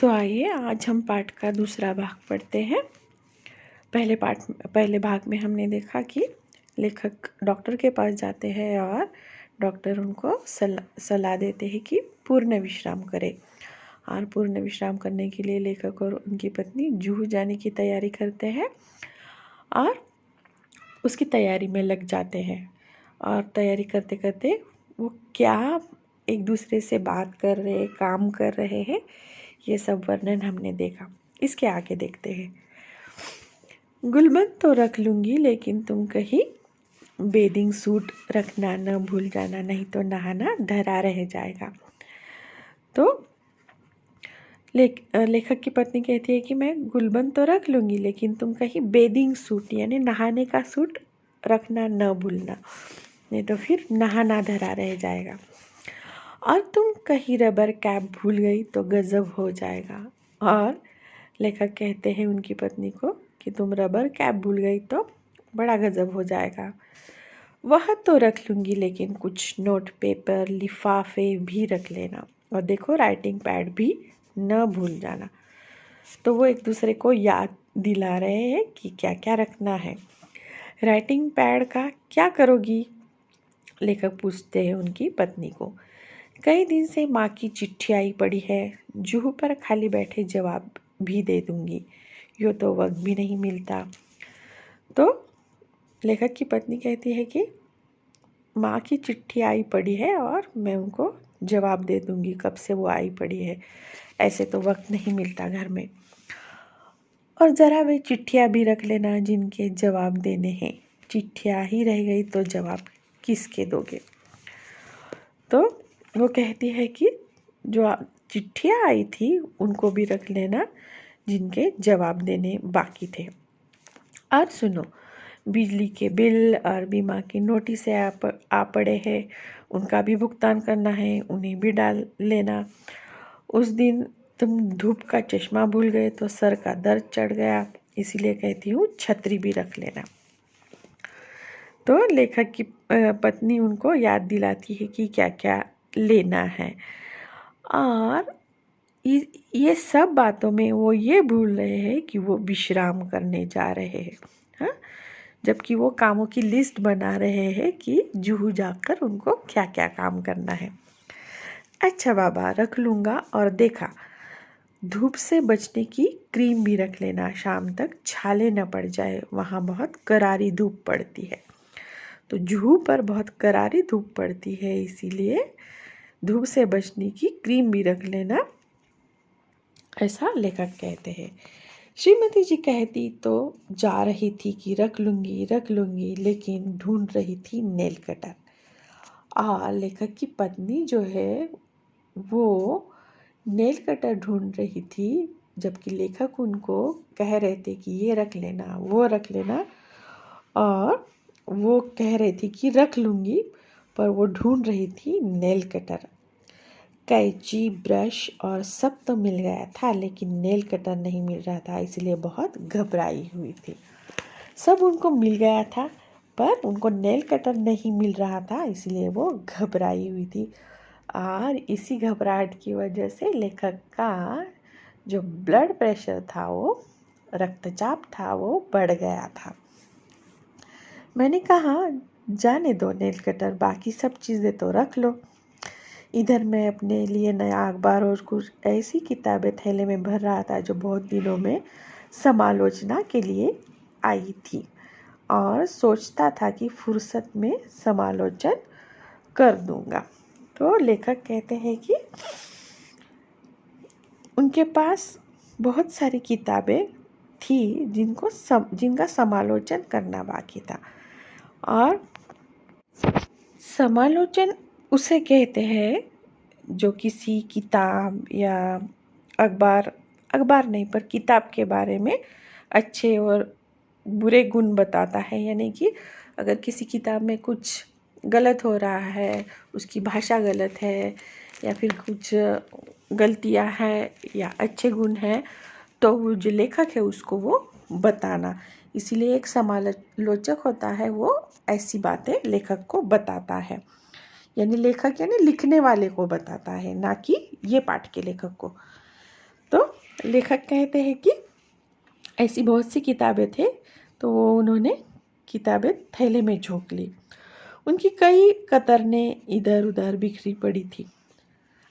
तो आइए आज हम पाठ का दूसरा भाग पढ़ते हैं। पहले भाग में हमने देखा कि लेखक डॉक्टर के पास जाते हैं और डॉक्टर उनको सलाह देते हैं कि पूर्ण विश्राम करें। और पूर्ण विश्राम करने के लिए लेखक और उनकी पत्नी जूहू जाने की तैयारी करते हैं और उसकी तैयारी में लग जाते हैं। और तैयारी करते करते वो क्या एक दूसरे से बात कर रहे, काम कर रहे हैं, ये सब वर्णन हमने देखा। इसके आगे देखते हैं। गुलबंद तो रख लूँगी, लेकिन तुम कहीं बेदिंग सूट रखना न भूल जाना, नहीं तो नहाना धरा रह जाएगा। तो लेखक की पत्नी कहती है कि मैं गुलबंद तो रख लूँगी, लेकिन तुम कहीं बेदिंग सूट यानी नहाने का सूट रखना न भूलना, नहीं तो फिर नहाना धरा रह जाएगा। और तुम कहीं रबर कैप भूल गई तो गज़ब हो जाएगा। और लेखक कहते हैं उनकी पत्नी को कि तुम रबर कैप भूल गई तो बड़ा गज़ब हो जाएगा। वह तो रख लूँगी, लेकिन कुछ नोट पेपर लिफाफे भी रख लेना, और देखो राइटिंग पैड भी न भूल जाना। तो वो एक दूसरे को याद दिला रहे हैं कि क्या क्या रखना है। राइटिंग पैड का क्या करोगी? लेखक पूछते हैं उनकी पत्नी को। कई दिन से माँ की चिट्ठी आई पड़ी है, जूहू पर खाली बैठे जवाब भी दे दूँगी, यूँ तो वक्त भी नहीं मिलता। तो लेखक की पत्नी कहती है कि माँ की चिट्ठी आई पड़ी है और मैं उनको जवाब दे दूँगी, कब से वो आई पड़ी है, ऐसे तो वक्त नहीं मिलता घर में। और ज़रा वे चिट्ठियाँ भी रख लेना जिनके जवाब देने हैं, चिट्ठियाँ ही रह गई तो जवाब किसके दोगे? तो वो कहती है कि जो चिट्ठियाँ आई थी उनको भी रख लेना जिनके जवाब देने बाकी थे। और सुनो, बिजली के बिल और बीमा के नोटिस आ पड़े हैं, उनका भी भुगतान करना है, उन्हें भी डाल लेना। उस दिन तुम धूप का चश्मा भूल गए तो सर का दर्द चढ़ गया, इसीलिए कहती हूँ छतरी भी रख लेना। तो लेखक की पत्नी उनको याद दिलाती है कि क्या क्या लेना है। और ये सब बातों में वो ये भूल रहे हैं कि वो विश्राम करने जा रहे हैं, हाँ, जबकि वो कामों की लिस्ट बना रहे हैं कि जूहू जाकर उनको क्या क्या काम करना है। अच्छा बाबा, रख लूँगा। और देखा, धूप से बचने की क्रीम भी रख लेना, शाम तक छाले न पड़ जाए, वहाँ बहुत करारी धूप पड़ती है। तो जूहू पर बहुत करारी धूप पड़ती है, इसीलिए धूप से बचने की क्रीम भी रख लेना, ऐसा लेखक कहते हैं। श्रीमती जी कहती तो जा रही थी कि रख लूँगी, लेकिन ढूंढ रही थी नेल कटर। लेखक की पत्नी जो है वो नेल कटर ढूंढ रही थी, जबकि लेखक उनको कह रहे थे कि ये रख लेना, वो रख लेना, और वो कह रही थी कि रख लूँगी, पर वो ढूंढ रही थी नेल कटर। कैंची, ब्रश और सब तो मिल गया था, लेकिन नेल कटर नहीं मिल रहा था, इसलिए बहुत घबराई हुई थी। सब उनको मिल गया था, पर उनको नेल कटर नहीं मिल रहा था, इसलिए वो घबराई हुई थी। और इसी घबराहट की वजह से लेखक का जो ब्लड प्रेशर था, वो रक्तचाप था, वो बढ़ गया था। मैंने कहा जाने दो नेल कटर, बाकी सब चीज़ें तो रख लो। इधर मैं अपने लिए नया अखबार और कुछ ऐसी किताबें थैले में भर रहा था जो बहुत दिनों में समालोचना के लिए आई थी, और सोचता था कि फुर्सत में समालोचन कर दूंगा। तो लेखक कहते हैं कि उनके पास बहुत सारी किताबें थी जिनका समालोचन करना बाकी था। और समालोचन उसे कहते हैं जो किसी किताब या अखबार नहीं, पर किताब के बारे में अच्छे और बुरे गुण बताता है। यानी कि अगर किसी किताब में कुछ गलत हो रहा है, उसकी भाषा गलत है, या फिर कुछ गलतियां हैं या अच्छे गुण हैं, तो वो जो लेखक है उसको वो बताना। इसीलिए एक समालोचक होता है, वो ऐसी बातें लेखक को बताता है। यानी लेखक यानी लिखने वाले को बताता है, ना कि ये पाठ के लेखक को। तो लेखक कहते हैं कि ऐसी बहुत सी किताबें थे, तो वो उन्होंने किताबें थैले में झोंक ली। उनकी कई कतरनें इधर उधर बिखरी पड़ी थी।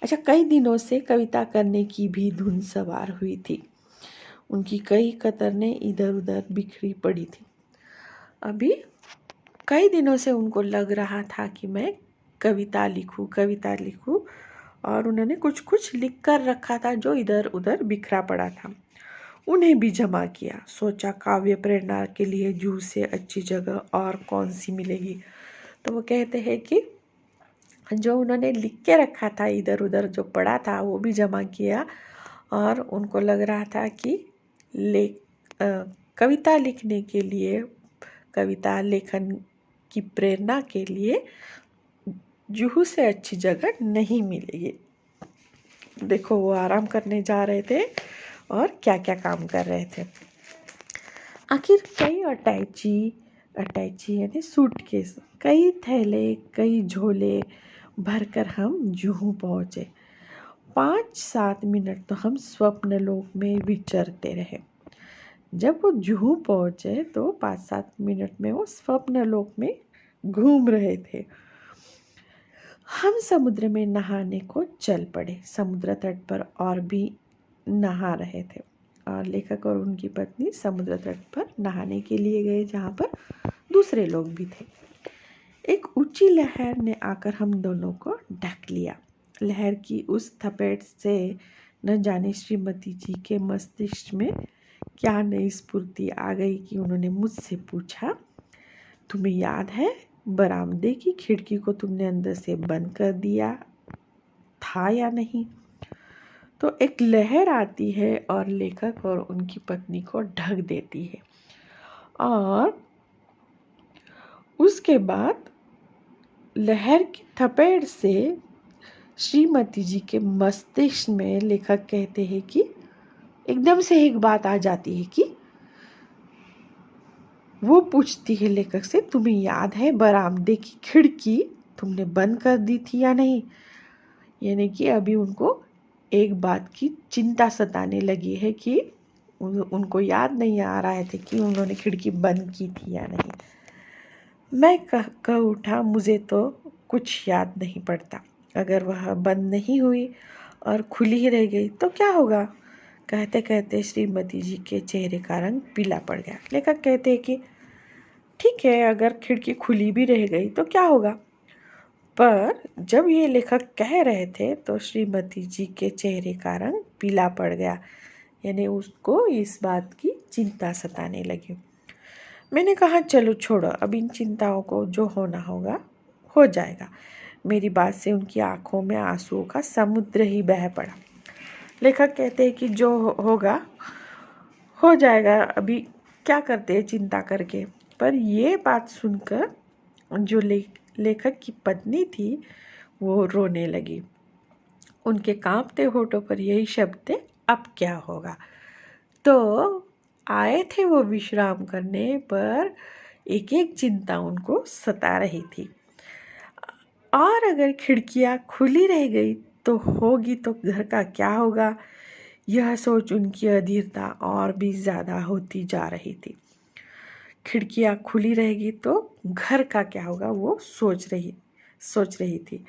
अच्छा, कई दिनों से कविता करने की भी धुन सवार हुई थी। उनकी कई कतरनें इधर उधर बिखरी पड़ी थी। अभी कई दिनों से उनको लग रहा था कि मैं कविता लिखूं, कविता लिखूं, और उन्होंने कुछ कुछ लिख कर रखा था जो इधर उधर बिखरा पड़ा था। उन्हें भी जमा किया। सोचा काव्य प्रेरणा के लिए जूह से अच्छी जगह और कौन सी मिलेगी। तो वो कहते हैं कि जो उन्होंने लिख के रखा था इधर उधर जो पड़ा था वो भी जमा किया, और उनको लग रहा था कि कविता लिखने के लिए, कविता लेखन की प्रेरणा के लिए जुहू से अच्छी जगह नहीं मिलेगी। देखो, वो आराम करने जा रहे थे और क्या क्या काम कर रहे थे। आखिर कई अटैची यानी सूटकेस, कई थैले, कई झोले भरकर हम जुहू पहुँचे। 5-7 मिनट तो हम स्वप्न लोक में विचरते रहे। जब वो जुहू पहुँचे तो 5-7 मिनट में वो स्वप्न लोक में घूम रहे थे। हम समुद्र में नहाने को चल पड़े। समुद्र तट पर और भी नहा रहे थे, और लेखक और उनकी पत्नी समुद्र तट पर नहाने के लिए गए, जहाँ पर दूसरे लोग भी थे। एक ऊंची लहर ने आकर हम दोनों को ढक लिया। लहर की उस थपेट से न जाने श्रीमती जी के मस्तिष्क में क्या नई स्फूर्ति आ गई कि उन्होंने मुझसे पूछा, तुम्हें याद है बरामदे की खिड़की को तुमने अंदर से बंद कर दिया था या नहीं? तो एक लहर आती है और लेखक और उनकी पत्नी को ढक देती है, और उसके बाद लहर की थपेट से श्रीमती जी के मस्तिष्क में, लेखक कहते हैं कि एकदम से एक बात आ जाती है कि वो पूछती है लेखक से, तुम्हें याद है बरामदे की खिड़की तुमने बंद कर दी थी या नहीं? यानी कि अभी उनको एक बात की चिंता सताने लगी है कि उनको याद नहीं आ रहा है कि उन्होंने खिड़की बंद की थी या नहीं। मैं कह उठा, मुझे तो कुछ याद नहीं पड़ता। अगर वह बंद नहीं हुई और खुली ही रह गई तो क्या होगा? कहते कहते श्रीमती जी के चेहरे का रंग पीला पड़ गया। लेखक कहते हैं कि ठीक है, अगर खिड़की खुली भी रह गई तो क्या होगा? पर जब ये लेखक कह रहे थे तो श्रीमती जी के चेहरे का रंग पीला पड़ गया, यानी उसको इस बात की चिंता सताने लगी। मैंने कहा, चलो छोड़ो, अब इन चिंताओं को जो होना होगा हो जाएगा। मेरी बात से उनकी आंखों में आंसुओं का समुद्र ही बह पड़ा। लेखक कहते हैं कि जो होगा हो जाएगा, अभी क्या करते हैं चिंता करके। पर ये बात सुनकर जो लेखक की पत्नी थी वो रोने लगी। उनके कांपते होठों पर यही शब्द थे, अब क्या होगा। तो आए थे वो विश्राम करने, पर एक एक चिंता उनको सता रही थी। और अगर खिड़कियां खुली रह गई तो होगी तो घर का क्या होगा, यह सोच उनकी अधीरता और भी ज़्यादा होती जा रही थी। खिड़कियां खुली रहेगी तो घर का क्या होगा, वो सोच रही थी।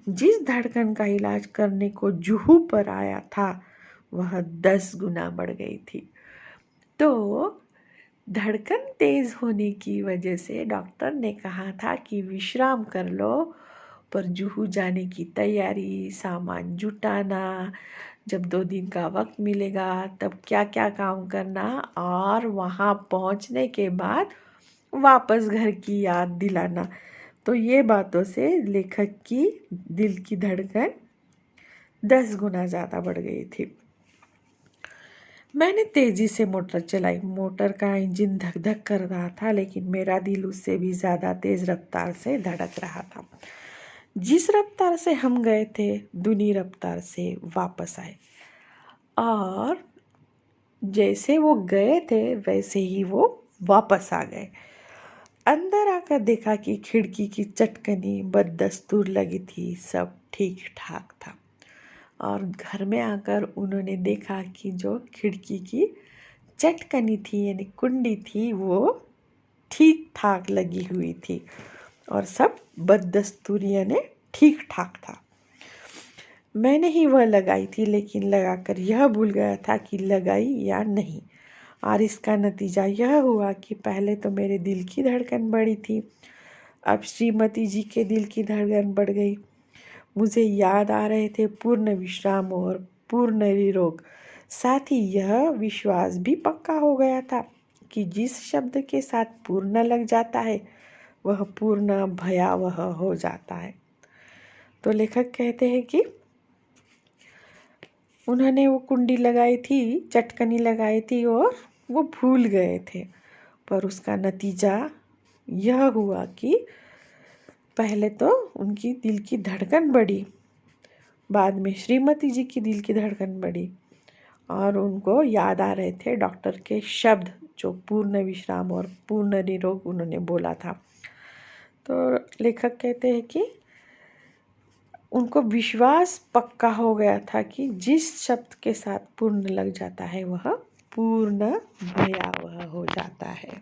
जिस धड़कन का इलाज करने को जुहू पर आया था वह 10 गुना बढ़ गई थी। तो धड़कन तेज होने की वजह से डॉक्टर ने कहा था कि विश्राम कर लो, पर जुहू जाने की तैयारी, सामान जुटाना, जब 2 दिन का वक्त मिलेगा तब क्या क्या काम करना, और वहाँ पहुँचने के बाद वापस घर की याद दिलाना। तो ये बातों से लेखक की दिल की धड़कन 10 गुना ज़्यादा बढ़ गई थी। मैंने तेज़ी से मोटर चलाई। मोटर का इंजन धक धक कर रहा था, लेकिन मेरा दिल उससे भी ज़्यादा तेज़ रफ्तार से धड़क रहा था। जिस रफ्तार से हम गए थे दूनी रफ्तार से वापस आए, और जैसे वो गए थे वैसे ही वो वापस आ गए। अंदर आकर देखा कि खिड़की की चटकनी बददस्तूर लगी थी, सब ठीक ठाक था। और घर में आकर उन्होंने देखा कि जो खिड़की की चटकनी थी यानी कुंडी थी वो ठीक ठाक लगी हुई थी और सब बददस्तूरी यानी ठीक ठाक था। मैंने ही वह लगाई थी, लेकिन लगाकर यह भूल गया था कि लगाई या नहीं। और इसका नतीजा यह हुआ कि पहले तो मेरे दिल की धड़कन बढ़ी थी, अब श्रीमती जी के दिल की धड़कन बढ़ गई। मुझे याद आ रहे थे पूर्ण विश्राम और पूर्ण निरोग। साथ ही यह विश्वास भी पक्का हो गया था कि जिस शब्द के साथ पूर्ण लग जाता है वह पूर्ण भयावह हो जाता है। तो लेखक कहते हैं कि उन्होंने वो कुंडी लगाई थी, चटकनी लगाई थी और वो भूल गए थे, पर उसका नतीजा यह हुआ कि पहले तो उनकी दिल की धड़कन बढ़ी, बाद में श्रीमती जी की दिल की धड़कन बढ़ी और उनको याद आ रहे थे डॉक्टर के शब्द जो पूर्ण विश्राम और पूर्ण निरोग उन्होंने बोला था। तो लेखक कहते हैं कि उनको विश्वास पक्का हो गया था कि जिस शब्द के साथ पूर्ण लग जाता है वह पूर्ण भयावह हो जाता है।